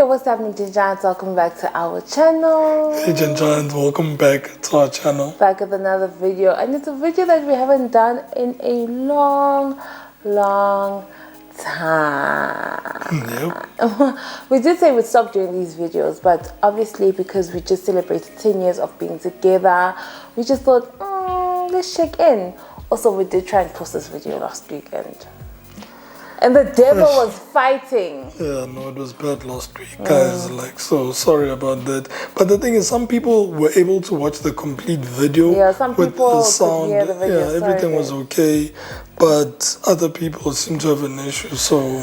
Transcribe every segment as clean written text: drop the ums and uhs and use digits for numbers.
Yo, what's happening, Giants? Welcome back to our channel. Hey Giants, welcome back to our channel. Back with another video, and it's a video that we haven't done in a long time. Yep. We did say we'd stop doing these videos, but obviously because we just celebrated 10 years of being together, we just thought, let's check in. Also, we did try and post this video last weekend. And the devil was fighting. Yeah, no, it was bad last week, guys. So sorry about that. But the thing is, some people were able to watch the complete video. Yeah, some with people the sound. could hear the video. Yeah, everything was okay. But other people seem to have an issue. So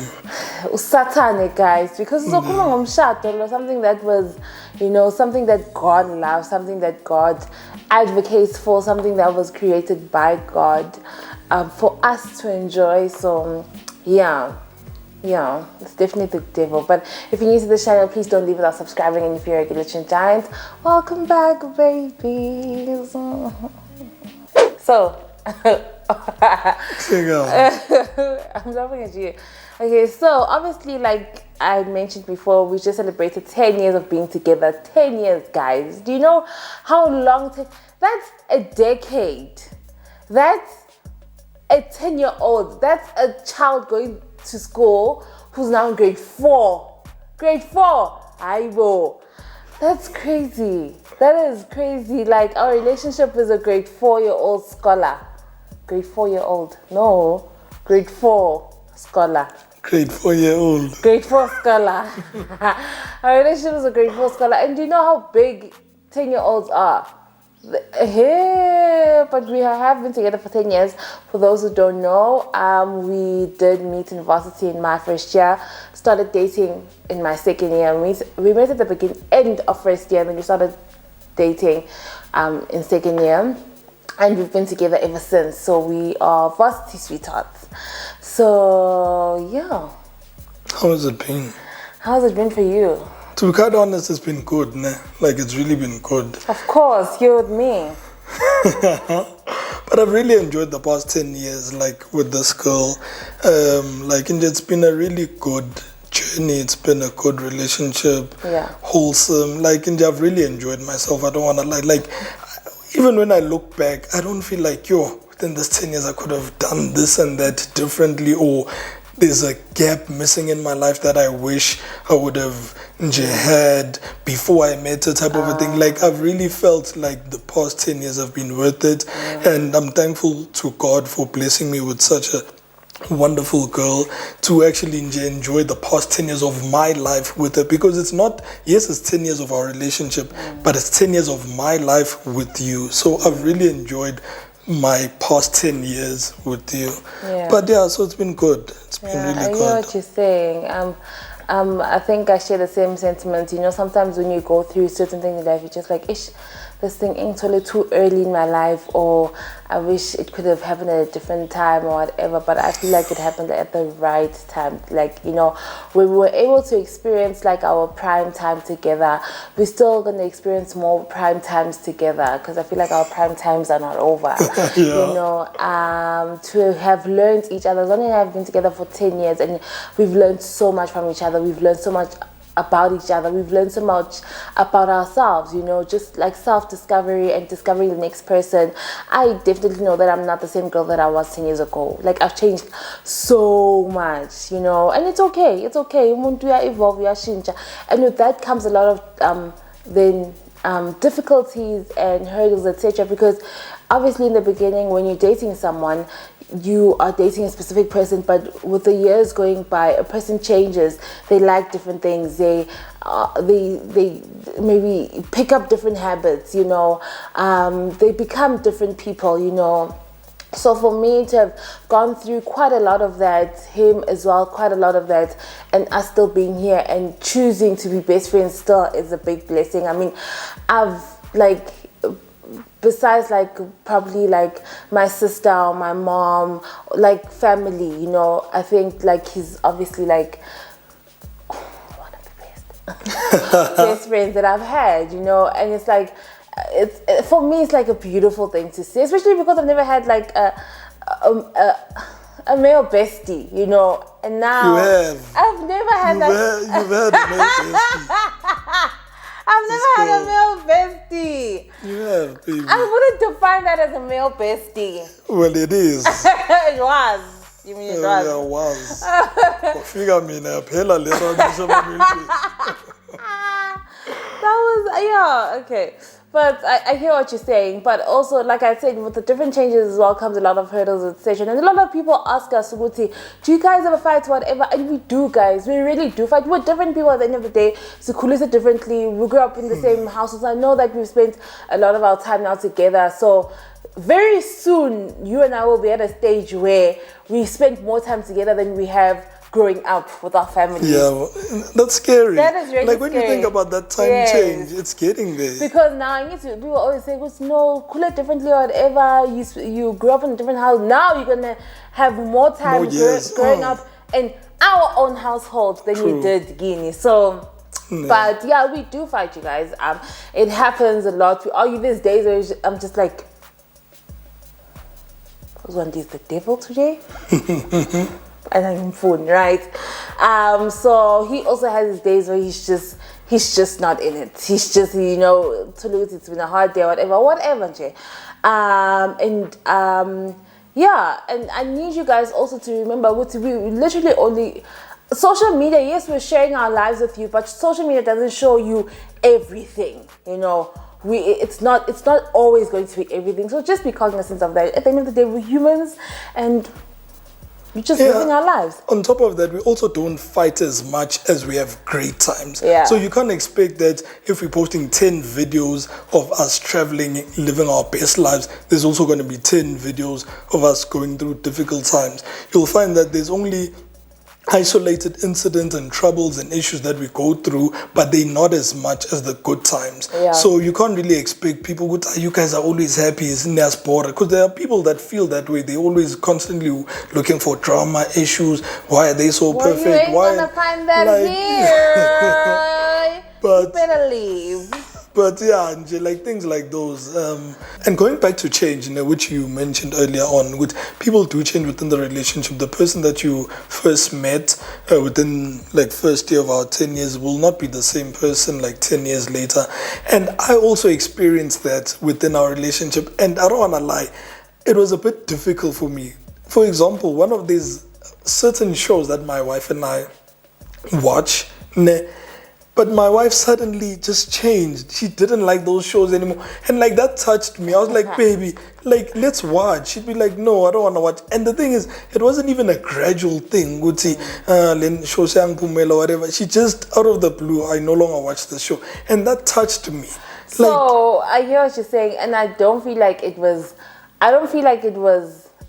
Satanic, guys, because it's something that was, something that God loves, something that God advocates for, something that was created by God for us to enjoy. So yeah, it's definitely the devil. But if you're new to the channel, please don't leave without subscribing. And if you're a regular Giant, welcome back, babies. So I'm laughing at you. Okay, so obviously, like I mentioned before, we just celebrated 10 years of being together. 10 years, guys. Do you know how long? That's a decade. That's a 10-year-old. That's a child going to school who's now in grade 4. Grade 4. Aibo. That's crazy. That is crazy. Like, our relationship is a grade 4-year-old scholar. Grade 4-year-old. No. Grade 4 scholar. Grade 4-year-old. Grade 4 scholar. Our relationship is a grade 4 scholar. And do you know how big 10-year-olds are? Yeah, but we have been together for 10 years. For those who don't know, we did meet in varsity in my first year, started dating in my second year. We met at the end of first year, and then we started dating in second year, and we've been together ever since. So we are varsity sweethearts. So yeah. How has it been? How's it been for you? To be quite honest, it's been good, né? Like, it's really been good. Of course, you're with me. But I've really enjoyed the past 10 years, like, with this girl. And it's been a really good journey. It's been a good relationship. Yeah. Wholesome. And I've really enjoyed myself. I don't want to like, even when I look back, I don't feel like, within this 10 years, I could have done this and that differently, or there's a gap missing in my life that I wish I would have had before I met her, type of a thing. Like, I've really felt like the past 10 years have been worth it. And I'm thankful to God for blessing me with such a wonderful girl to actually enjoy the past 10 years of my life with her. Because it's not, yes, it's 10 years of our relationship, but it's 10 years of my life with you. So I've really enjoyed my past 10 years with you. But so it's been good. It's been really good. I know what you're saying. I think I share the same sentiment. Sometimes when you go through certain things in life, you're just like, ish, this thing ain't too early in my life, or I wish it could have happened at a different time or whatever. But I feel like it happened at the right time. Like, when we were able to experience like our prime time together, we're still going to experience more prime times together, because I feel like our prime times are not over. To have learned each other. Zonnie and I have been together for 10 years, and we've learned so much from each other. We've learned so much about each other. We've learned so much about ourselves, just like self-discovery and discovering the next person. I definitely know that I'm not the same girl that I was 10 years ago. Like, I've changed so much, and it's okay. It's okay. Umuntu evolve, uyashintsha. And with that comes a lot of difficulties and hurdles, etc. Because obviously in the beginning, when you're dating someone, you are dating a specific person, but with the years going by, a person changes. They like different things. They maybe pick up different habits. They become different people. So for me to have gone through quite a lot of that, him as well, quite a lot of that, and us still being here and choosing to be best friends still is a big blessing. I mean, I've besides probably my sister or my mom, family, I think he's obviously one of the best friends that I've had, and it's for me it's a beautiful thing to see, especially because I've never had a male bestie, and now I've never had that. You've had a male bestie. I've never had a male bestie. You have, baby. I wouldn't define that as a male bestie. Well, it is. It was. You mean it was? Yeah, it was. Figure me now. Pela lera bisho mamilpi. That was, yeah, okay. But I hear what you're saying. But also, like I said, with the different changes as well comes a lot of hurdles with session. And a lot of people ask us, Suguti, do you guys ever fight, whatever? And we do, guys. We really do fight. We're different people at the end of the day. Sukulisa differently. We grew up in the same houses. I know that we've spent a lot of our time now together. So very soon, you and I will be at a stage where we spend more time together than we have growing up with our families. Yeah, that's scary. That is really like when scary. you think about that time change, it's getting there. Because now I need to. People always say, "No, cool it differently or whatever." You grew up in a different house. Now you're gonna have more time growing up in our own household than you did Guinea. So. Yeah. But yeah, we do fight, you guys. It happens a lot. We argue these days where I'm just like, Mzwandile is the devil today. And I'm phone, right? So he also has his days where he's just not in it. He's just, it's been a hard day, whatever, Jay. Yeah, and I need you guys also to remember we literally only social media. Yes, we're sharing our lives with you, but social media doesn't show you everything. It's not always going to be everything. So just be cognizant of that. At the end of the day, we're humans, and we're just living our lives. On top of that, we also don't fight as much as we have great times. Yeah. So you can't expect that if we're posting 10 videos of us traveling, living our best lives, there's also going to be 10 videos of us going through difficult times. You'll find that there's only isolated incidents and troubles and issues that we go through, but they're not as much as the good times. Yeah. So you can't really expect people who you guys are always happy, isn't there, sport? Because there are people that feel that way. They're always constantly looking for drama, issues. Why are they so perfect? You ain't Why gonna find that here. But you better leave. But yeah, like things like those. And going back to change, which you mentioned earlier on, with people do change within the relationship. The person that you first met within like first year of our 10 years will not be the same person like 10 years later. And I also experienced that within our relationship. And I don't want to lie, it was a bit difficult for me. For example, one of these certain shows that my wife and I watch, but my wife suddenly just changed. She didn't like those shows anymore. And like that touched me. I was like, baby, like let's watch. She'd be like, no, I don't want to watch. And the thing is, it wasn't even a gradual thing. Would see or whatever. She just out of the blue, I no longer watch the show. And that touched me. So I hear what you're saying, and I don't feel like it was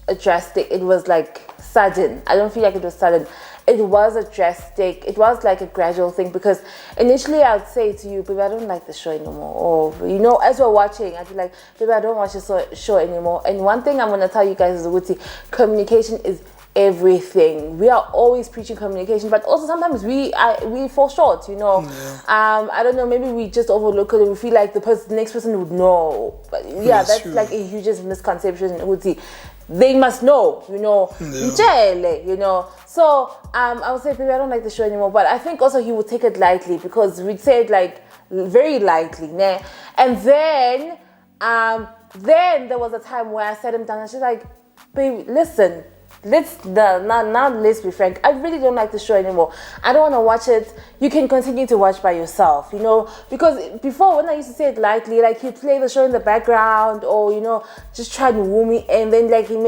a drastic, it was like sudden. I don't feel like it was sudden. It was a drastic, it was like a gradual thing, because initially I would say to you, baby, I don't like the show anymore. Or, as we're watching, I'd be like, baby, I don't watch the show anymore. And one thing I'm going to tell you guys is, communication is everything. We are always preaching communication, but also sometimes we fall short, Yeah. I don't know, maybe we just overlook it and we feel like the next person would know. But yeah, that's like a huge misconception. They must know, So I would say, baby, I don't like the show anymore. But I think also he would take it lightly, because we'd say it like very lightly, né? And then there was a time where I sat him down and she's like, baby, listen, let's be frank. I really don't like the show anymore. I don't want to watch it. You can continue to watch by yourself, because before, when I used to say it lightly, like he'd play the show in the background, or just try to woo me, and then like he'd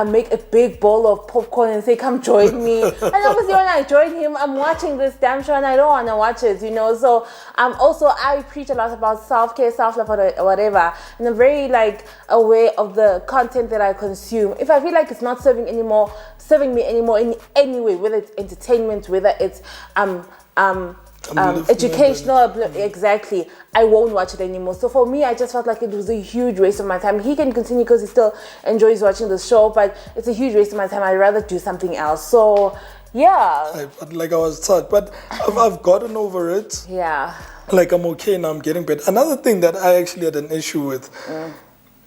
make a big bowl of popcorn and say, come join me. And obviously when I join him, I'm watching this damn show and I don't want to watch it, So I preach a lot about self-care, self-love, or whatever. And I'm very aware of the content that I consume. If I feel like it's not serving me anymore in any way, whether it's entertainment, whether it's educational, exactly, I won't watch it anymore. So for me, I just felt like it was a huge waste of my time. He can continue because he still enjoys watching the show, but it's a huge waste of my time. I'd rather do something else. So yeah, I was touched, but I've gotten over it. Yeah, like I'm okay now, I'm getting better. Another thing that I actually had an issue with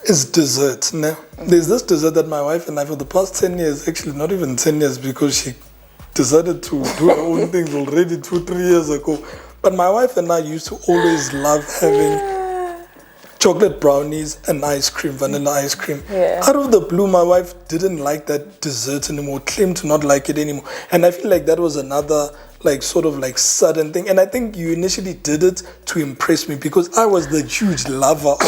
is dessert. There's this dessert that my wife and I, for the past 10 years, actually not even 10 years, because she decided to do her own things already 2-3 years ago. But my wife and I used to always love having chocolate brownies and ice cream, vanilla ice cream. Yeah. Out of the blue, my wife didn't like that dessert anymore, claimed to not like it anymore. And I feel like that was another sort of sudden thing. And I think you initially did it to impress me because I was the huge lover of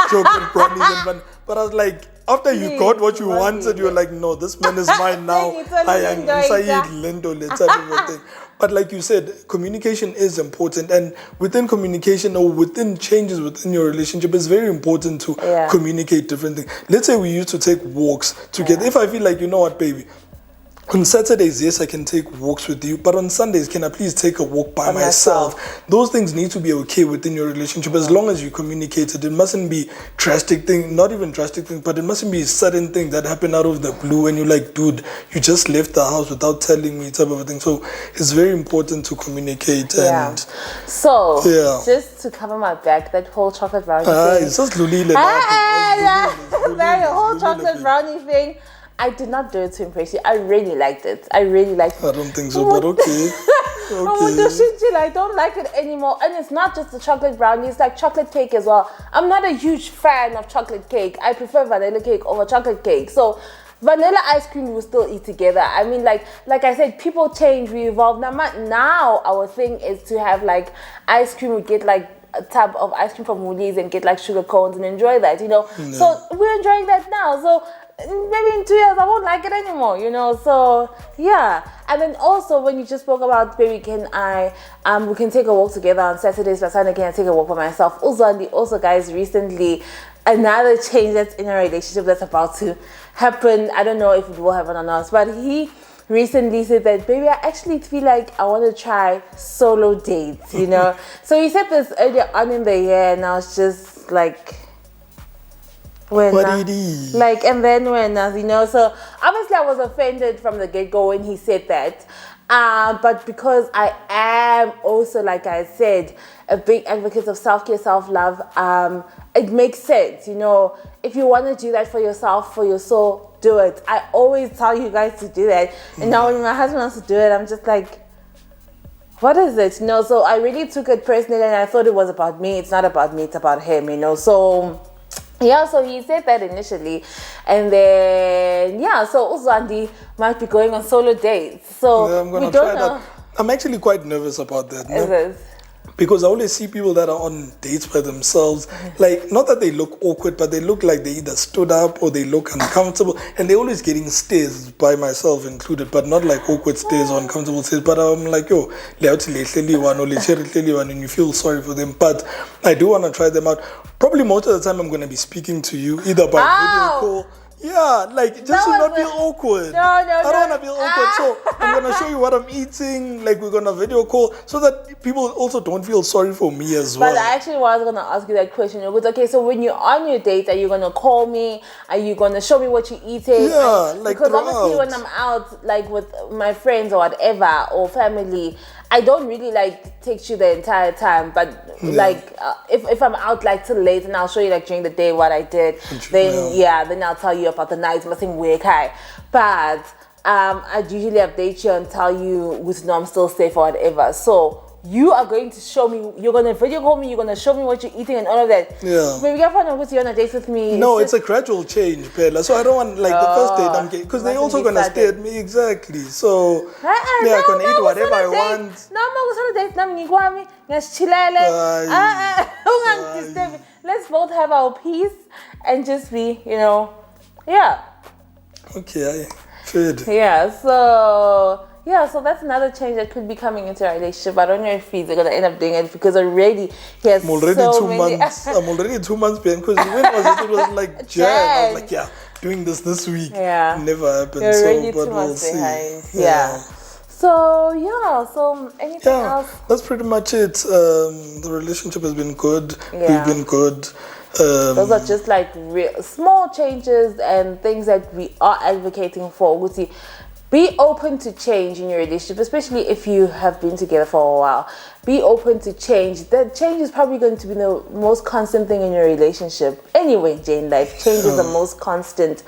chocolate brownies and vanilla. But I was like, after you got what you wanted, you were like, no, this man is mine now. I am type of a thing. But like you said, communication is important. And within communication or within changes within your relationship, it's very important to communicate different things. Let's say we used to take walks together. Yeah. If I feel like, you know what, baby, on Saturdays, yes, I can take walks with you, but on Sundays, can I please take a walk by myself? Those things need to be okay within your relationship as long as you communicate it. It mustn't be drastic things, not even drastic things, but it mustn't be sudden things that happen out of the blue and you're like, dude, you just left the house without telling me, type of a thing. So it's very important to communicate. And so, just to cover my back, that whole chocolate brownie thing. It's just Lulile. That whole chocolate brownie thing. I did not do it to impress you. I really liked it. I don't think so, but okay. I don't like it anymore. And it's not just the chocolate brownie, it's like chocolate cake as well. I'm not a huge fan of chocolate cake. I prefer vanilla cake over chocolate cake. So vanilla ice cream we'll still eat together. I mean, like I said, people change, we evolve. Now our thing is to have ice cream. We get a tub of ice cream from Woolies and get sugar cones and enjoy that, So we're enjoying that now. So maybe in 2 years I won't like it anymore, So yeah. And then also when you just spoke about, baby, can we can take a walk together on Saturdays, but Sunday can I take a walk by myself? Mzwandile also, guys, recently another change that's in a relationship that's about to happen. I don't know if it will happen or not, but he recently said that, baby, I actually feel like I want to try solo dates, So he said this earlier on in the year, and I was just like, and then so obviously I was offended from the get-go when he said that, but because I am also, like I said, a big advocate of self-care, self-love, it makes sense, if you want to do that for yourself, for your soul, do it. I always tell you guys to do that, and now when my husband wants to do it, I'm just like, what is it? So I really took it personally, and I thought it was about me. It's not about me, it's about him, So yeah, so he said that initially, and then so Mzwandile might be going on solo dates. So I'm gonna try that. I'm actually quite nervous about that. Is it? Because I always see people that are on dates by themselves, not that they look awkward, but they look like they either stood up or they look uncomfortable, and they're always getting stares, by myself included, but not awkward stares or uncomfortable stares. But I'm like, and you feel sorry for them. But I do want to try them out. Probably most of the time I'm going to be speaking to you either by video call. Yeah, just to not feel awkward. I don't want to feel awkward. So I'm going to show you what I'm eating. We're going to video call so that people also don't feel sorry for me as well. But I actually was going to ask you that question. It was, okay, so when you're on your date, are you going to call me? Are you going to show me what you're eating? Yeah, because obviously when I'm out, with my friends or whatever, or family, I don't really text you the entire time, but if I'm out till late, and I'll show you during the day what I did, then I'll tell you about the night missing week. But I'd usually update you and tell you with I'm still safe or whatever. So you are going to show me, you're going to video call me, you're going to show me what you're eating and all of that. Yeah. Maybe you're going to on a date with me. No, it's a gradual change, Pella. So I don't want, the first date I'm getting, because they're also going to stare at me. Exactly. So, I can eat whatever I want. No, I'm going to date. Let's both have our peace and just be, Okay, good. So that's another change that could be coming into our relationship. I don't know if he's going to end up doing it because already he has I'm already 2 months. I'm already 2 months behind because when was it? It was Jan. I was like, doing this week. Yeah. Never happened. You're already but 2 months we'll behind. See. Yeah. So anything else? That's pretty much it. The relationship has been good. We've been good. Those are just real small changes and things that we are advocating for. Be open to change in your relationship, especially if you have been together for a while. be open to change. That change is probably going to be the most constant thing in your relationship. Anyway, Jane, life change is the most constant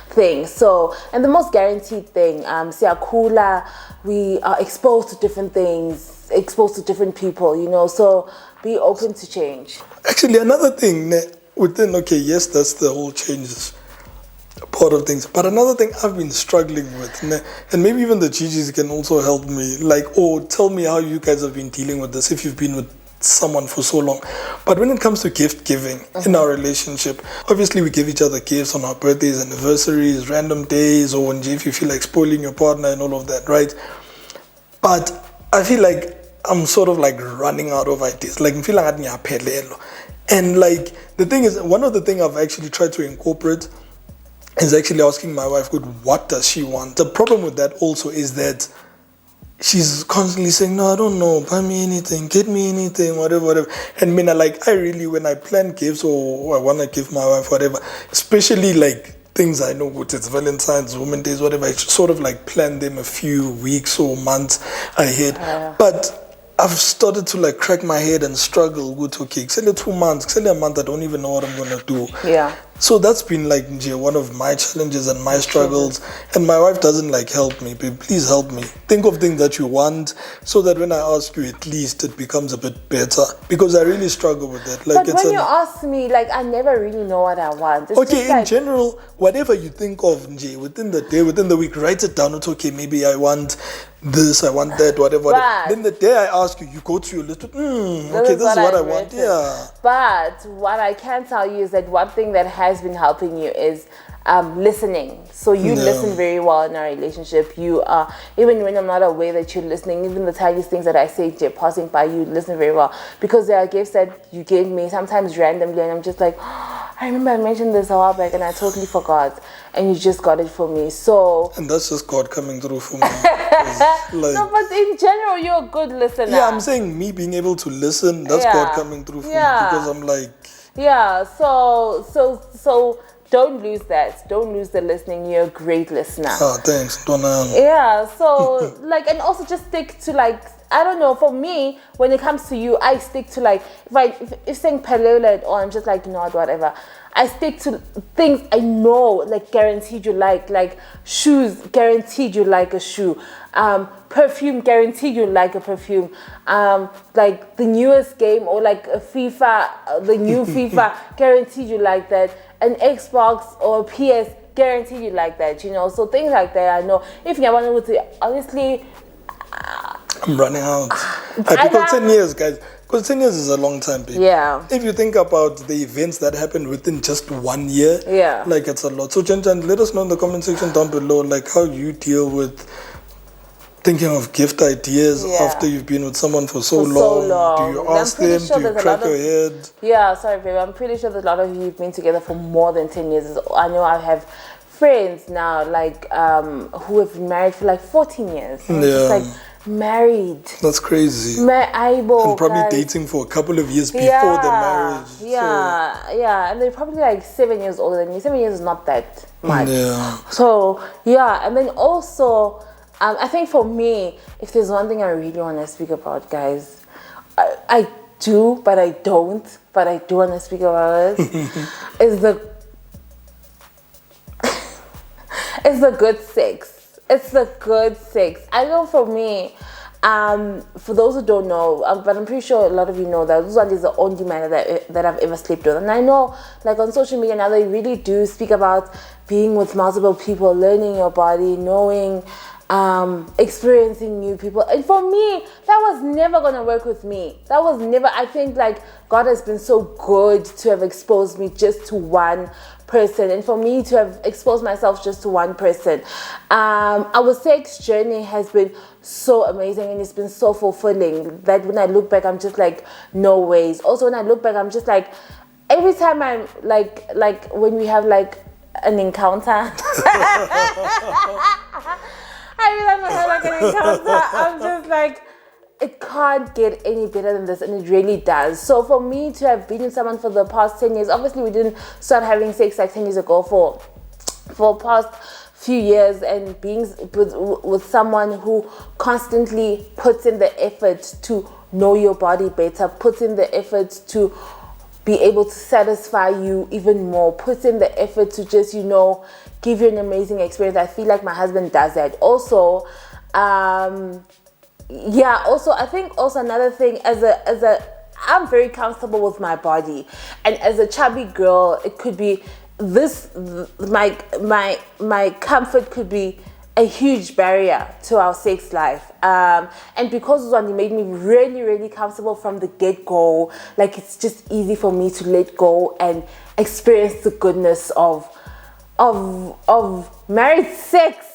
thing. So, and the most guaranteed thing. Siyakhula, we are exposed to different things, exposed to different people, you know. So be open to change. Actually, another thing within, okay, yes, that's the whole changes part of things. But another thing I've been struggling with, and maybe even the Gigi's can also help me, like, or tell me how you guys have been dealing with this if you've been with someone for so long. But when it comes to gift giving in our relationship, obviously we give each other gifts on our birthdays, anniversaries, random days, or when if you feel like spoiling your partner and all of that, right? But I feel like I'm sort of like running out of ideas. Like, I'm feeling like ngiyaphelelwa. And like, the thing is, one of the things I've actually tried to incorporate is actually asking my wife, good, what does she want? The problem with that also is that she's constantly saying, no, I don't know, buy me anything, get me anything, whatever. And I really, when I plan gifts or I want to give my wife whatever, especially like things I know, it's Valentine's, Women's Days, whatever, I sort of like plan them a few weeks or months ahead. But I've started to like crack my head and struggle with, okay, except 2 months, except a month, I don't even know what I'm going to do. Yeah. So that's been like one of my challenges and my struggles. And my wife doesn't like help me. Babe, please help me. Think of things that you want so that when I ask you, at least it becomes a bit better. Because I really struggle with that. Like, but when you ask me, like, I never really know what I want. It's okay, just like, in general, whatever you think of, within the day, within the week, write it down. It's okay, maybe I want this, I want that, whatever. Then the day I ask you, you go through your list. Okay, this is what I want. Yeah. But what I can tell you is that one thing that has been helping you is listening. So you listen very well in our relationship. You are, even when I'm not aware that you're listening, even the tiniest things that I say passing by, you listen very well. Because there are gifts that you gave me sometimes randomly, and I'm just like, oh, I remember I mentioned this a while back and I totally forgot, and you just got it for me. So, and that's just God coming through for me. No, but in general, you're a good listener. Yeah, I'm saying me being able to listen, that's God coming through for me, because I'm like, so don't lose that. Don't lose the listening. You're a great listener. Oh, thanks. Yeah, so like, and also just stick to like, I don't know, for me, when it comes to you, I stick to like, if saying Palola or I'm just like, you know what, whatever. I stick to things I know, like guaranteed you like shoes, guaranteed you like a shoe. Perfume, guaranteed you like a perfume. Like the newest game or like a FIFA, the new FIFA, guaranteed you like that. An Xbox or a PS, guaranteed you like that, you know. So things like that, I know. If you want to, honestly, I'm running out. Because 10 years, guys. Because 10 years is a long time, babe. Yeah. If you think about the events that happened within just 1 year, like, it's a lot. So, Jen, let us know in the comment section down below, like, how you deal with thinking of gift ideas after you've been with someone for so long. Do you ask them? Do you crack your head? Yeah, sorry, babe. I'm pretty sure that a lot of you have been together for more than 10 years. I know I have friends now, like, who have been married for like 14 years. And just like, married. That's crazy. And probably dating for a couple of years before the marriage. Yeah. And they're probably like 7 years older than me. 7 years is not that much. Yeah. So, and then also, I think for me, if there's one thing I really want to speak about, guys, I do, but I don't, but I do want to speak about it, is the good sex. It's the good sex. I know for me, for those who don't know, but I'm pretty sure a lot of you know that this one is the only man that I've ever slept with. And I know, like on social media now, they really do speak about being with multiple people, learning your body, knowing, experiencing new people. And for me, that was never gonna work with me. That was never. I think like God has been so good to have exposed me just to one person, and for me to have exposed myself just to one person. Our sex journey has been so amazing, and it's been so fulfilling that when I look back, I'm just like, no ways. Also, when I look back, I'm just like, every time I'm like when we have like an encounter. Every time I have like an encounter, I'm just like, it can't get any better than this, and it really does. So for me to have been with someone for the past 10 years, obviously we didn't start having sex like 10 years ago, for past few years, and being with someone who constantly puts in the effort to know your body better, puts in the effort to be able to satisfy you even more, puts in the effort to just, you know, give you an amazing experience. I feel like my husband does that. Also, also I think also another thing, I'm very comfortable with my body, and as a chubby girl, it could be my comfort could be a huge barrier to our sex life, and because Mzwandile made me really, really comfortable from the get-go, like it's just easy for me to let go and experience the goodness of married sex.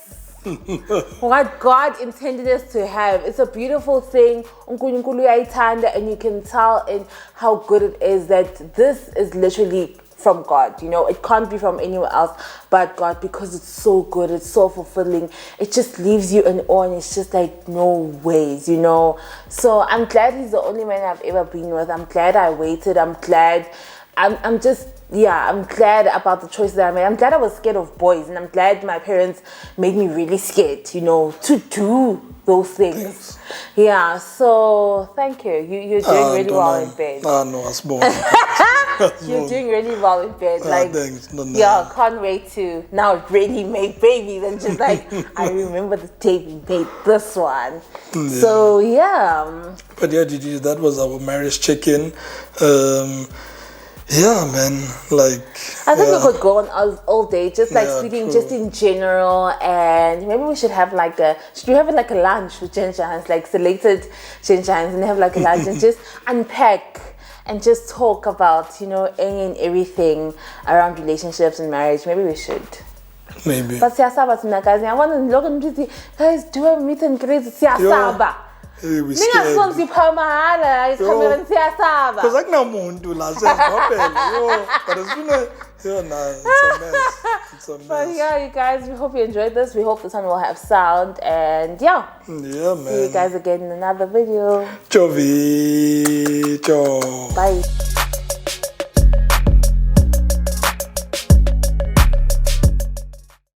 What God intended us to have. It's a beautiful thing, and you can tell in how good it is that this is literally from God. You know, it can't be from anywhere else but God, because it's so good, it's so fulfilling. It just leaves you in awe, and it's just like, no ways, you know. So I'm glad he's the only man I've ever been with. I'm glad I waited. I'm glad I'm glad about the choices that I made. I'm glad I was scared of boys, and I'm glad my parents made me really scared, you know, to do those things. Thanks. Yeah, so thank you. You're doing really well in bed. No, I was born. You're doing really well in bed. Like, thanks. No. Yeah, can't wait to now really make babies, and just like, I remember the day we made this one. Yeah. So yeah. But yeah, Gigi, that was our marriage check-in. Yeah, man, like... I think we could go on all day, just like speaking true. just in general, and maybe we should have like should we have it like a lunch with ginger hands, like selected ginger hands, and have like a lunch and just unpack and just talk about, you know, any and everything around relationships and marriage. Maybe we should. Maybe. But siyasaba tina guys, I want to look and just guys, do a meet and greet siyasaba. Hey, we scared. Because like now muntu la but it's been it's a mess. It's a mess. But yeah, you guys, we hope you enjoyed this. We hope this one will have sound, and yeah, man. See you guys again in another video. Chovi. Bye.